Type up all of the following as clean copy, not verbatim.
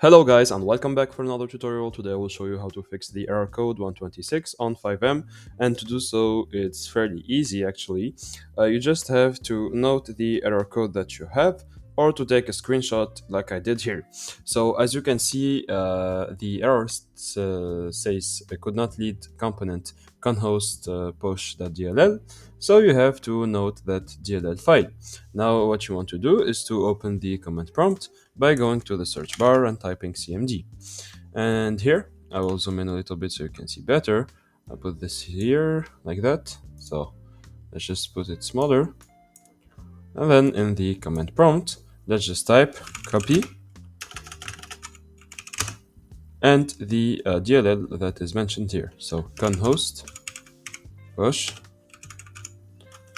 Hello guys and welcome back for another tutorial. Today I will show you how to fix the error code 126 on FiveM, and to do so it's fairly easy actually. You just have to note the error code that you have or to take a screenshot like I did here. So as you can see, the error says could not lead component conhost push.dll, so you have to note that DLL file. Now what you want to do is to open the command prompt by going to the search bar and typing cmd. And here, I will zoom in a little bit so you can see better. I'll put this here, like that. So let's just put it smaller. And then in the command prompt, let's just type copy and the DLL that is mentioned here. So conhost push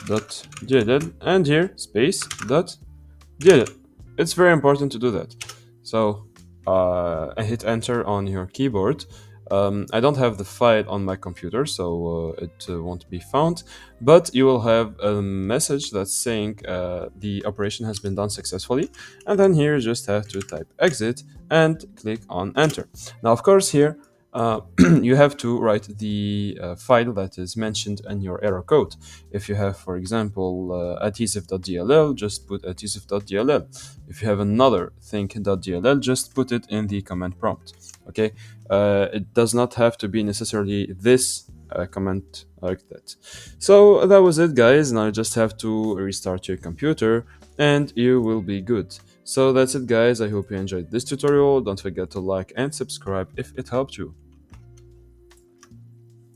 dot DLL and here space dot DLL. It's very important to do that. So I hit enter on your keyboard. I don't have the file on my computer, so it won't be found, but you will have a message that's saying the operation has been done successfully, and then here you just have to type exit and click on enter. Now, of course, here you have to write the file that is mentioned in your error code. If you have, for example, adhesive.dll, just put adhesive.dll. If you have another thing.dll, just put it in the command prompt. Okay, it does not have to be necessarily this command like that. So that was it, guys. Now you just have to restart your computer and you will be good. So that's it, guys. I hope you enjoyed this tutorial. Don't forget to like and subscribe if it helped you.